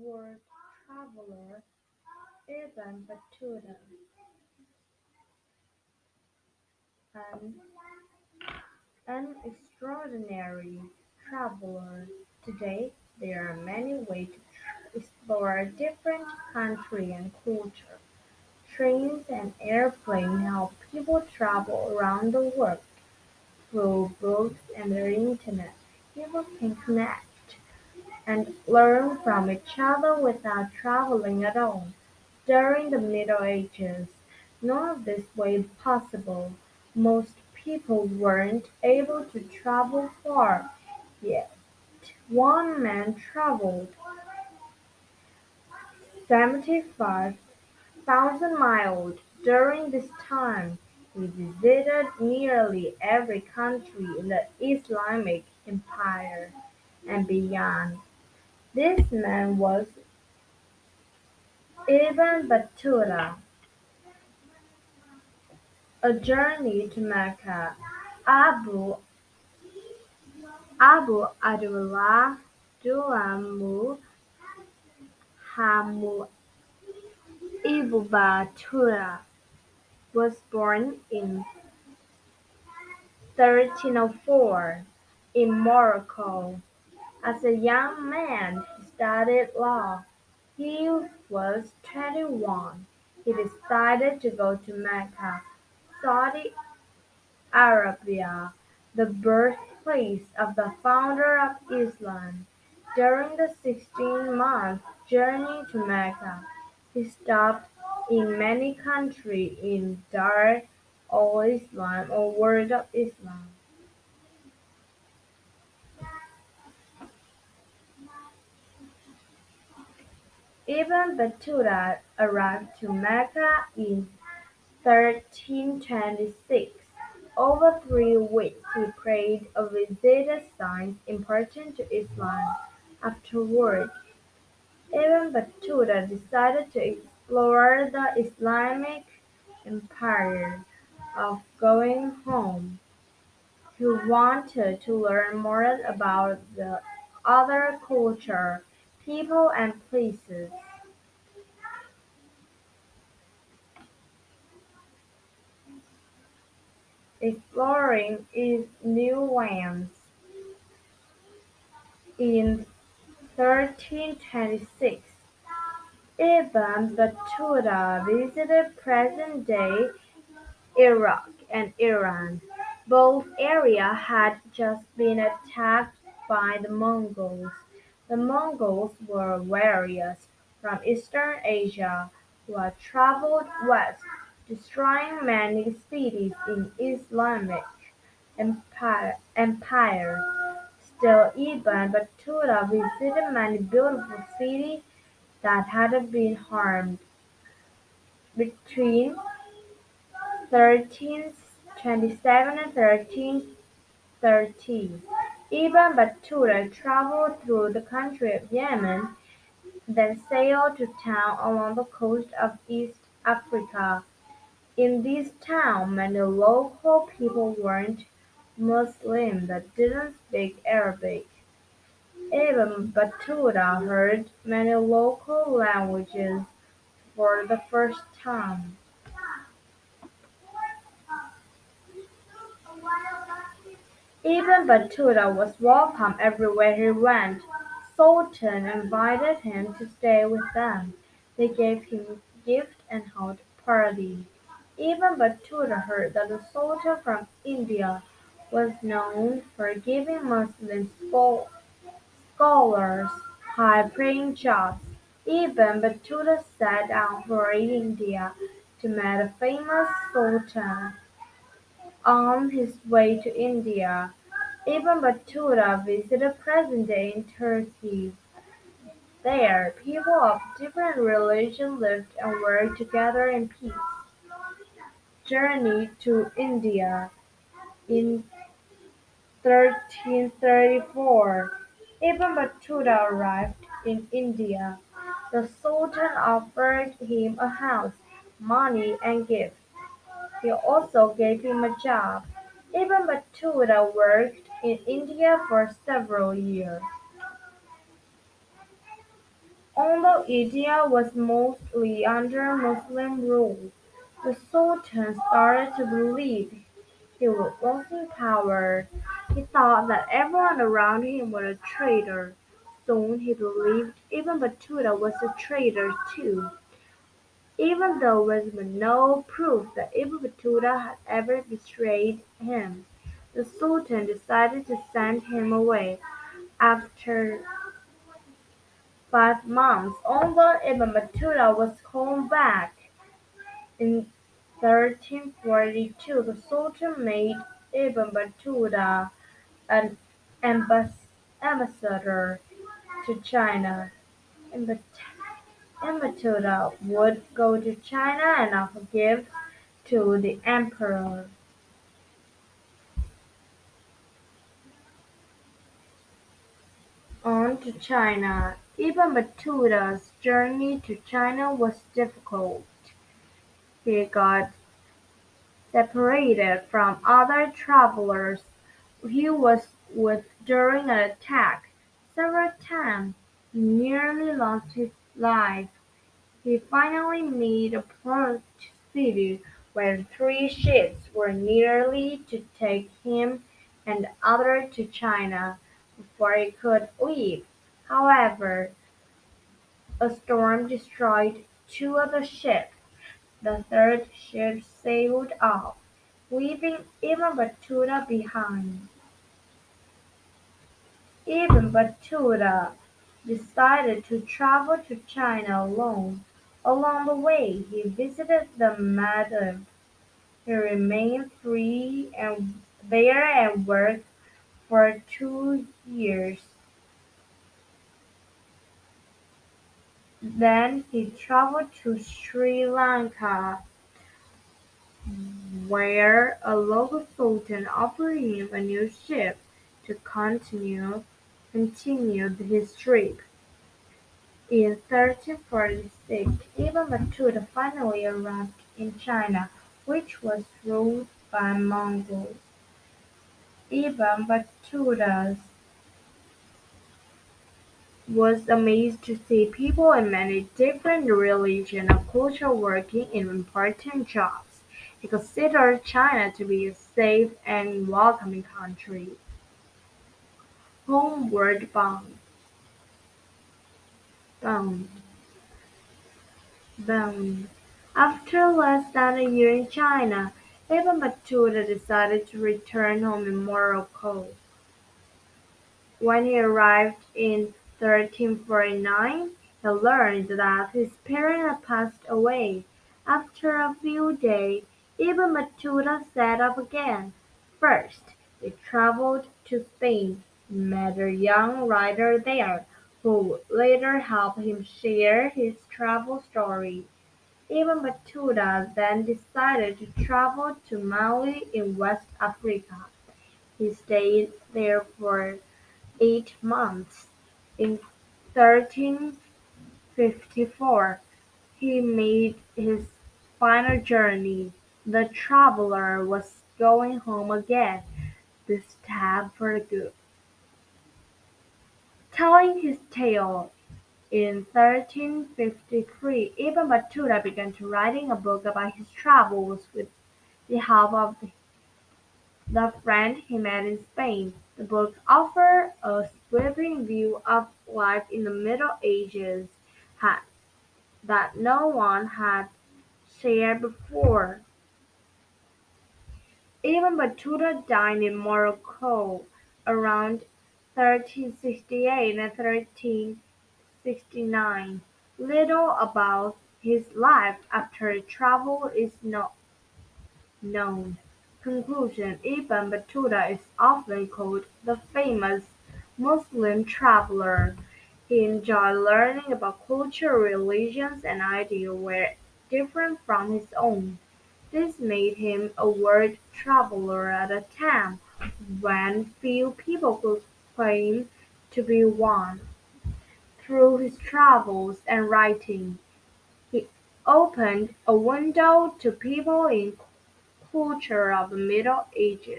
word traveler, Ibn Battuta, an, an extraordinary traveler. Today, there are many ways to explore a different country and culture. Trains and airplanes help people travel around the world. Through books and the internet, people can connect and learn from each other without traveling at all. During the Middle Ages, none of this was possible. Most people weren't able to travel far, yet one man traveled 75,000 miles during this time. He visited nearly every country in the Islamic Empire and beyond. This man was Ibn Battuta. A Journey to Mecca. Abu Abu Abdullah Duamu Hamu Ibn Battuta was born in 1304 in Morocco. As a young man, he studied law. He was 21. He decided to go to Mecca, Saudi Arabia, the birthplace of the founder of Islam. During the 16-month journey to Mecca, he stopped in many countries in Dar al-Islam or World of Islam. Ibn Battuta arrived to Mecca in 1326. Over 3 weeks he prayed or visited sites important to Islam. Afterward, Ibn Battuta decided to explore the Islamic empire. Of going home, he wanted to learn more about the other culture, people and places. Exploring is new lands. In 1326, Ibn Battuta visited present-day Iraq and Iran. Both areas had just been attacked by the Mongols. The Mongols were warriors from Eastern Asia who had traveled west, destroying many cities in Islamic empire. Still, Ibn Battuta visited many beautiful cities that hadn't been harmed. Between 1327 and 1330, Ibn Battuta traveled through the country of Yemen, then sailed to towns along the coast of East Africa. In these towns, many local people weren't Muslim but didn't speak Arabic. Ibn Battuta heard many local languages for the first time. Ibn Battuta was welcome everywhere he went. Sultan invited him to stay with them. They gave him gifts and held parties. Ibn Battuta heard that the Sultan from India was known for giving Muslim scholars high-paying jobs. Ibn Battuta set out for India to meet a famous sultan. On his way to India, Ibn Battuta visited present-day Turkey. There, people of different religions lived and worked together in peace. Journey to India. In 1334, Ibn Battuta arrived in India. The Sultan offered him a house, money and gifts. He also gave him a job. Ibn Battuta worked in India for several years. Although India was mostly under Muslim rule, the Sultan started to believe he was losing power. He thought that everyone around him was a traitor. Soon he believed Ibn Battuta was a traitor too, even though there was no proof that Ibn Battuta had ever betrayed him. The Sultan decided to send him away. After 5 months, although Ibn Battuta was called back in 1342, the Sultan made Ibn Battuta an ambassador to China. Ibn Battuta would go to China and offer gifts to the emperor. On to China. Ibn Battuta's journey to China was difficult. He got separated from other travelers he was with during an attack. Several times he nearly lost his life. He finally made a port city where three ships were nearly to take him and the other to China before he could leave. However, a storm destroyed two of the ships. The third ship sailed off, leaving Ibn Battuta behind. Ibn Battuta decided to travel to China alone. Along the way, he visited the Maldives. He remained free and there and worked for 2 years. Then he traveled to Sri Lanka, where a local sultan offered him a new ship to continue his trip. In 1346, Ibn Battuta finally arrived in China, which was ruled by Mongols. Ibn Battuta was amazed to see people in many different religions and cultures working in important jobs. He considered China to be a safe and welcoming country. Homeward bound. bound. After less than a year in China, Ibn Battuta decided to return home in Morocco. When he arrived in 1349, he learned that his parents had passed away. After a few days, Ibn Battuta set off again. First, he traveled to Spain, met a young writer there, who would later help him share his travel story. Ibn Battuta then decided to travel to Mali in West Africa. He stayed there for 8 months. In 1354, he made his final journey. The traveler was going home again, this time for good. Telling his tale, in 1353, Ibn Battuta began to writing a book about his travels with the help of the friend he met in Spain. The book offered a sweeping view of life in the Middle Ages that no one had shared before. Ibn Battuta died in Morocco around 1368 and 1369. Little about his life after travel is not known. Conclusion: Ibn Battuta is often called the famous Muslim traveler. He enjoyed learning about culture, religions, and ideas were different from his own. This made him a world traveler at a time when few people could claim to be one. Through his travels and writing, he opened a window to people in culture of the Middle Ages.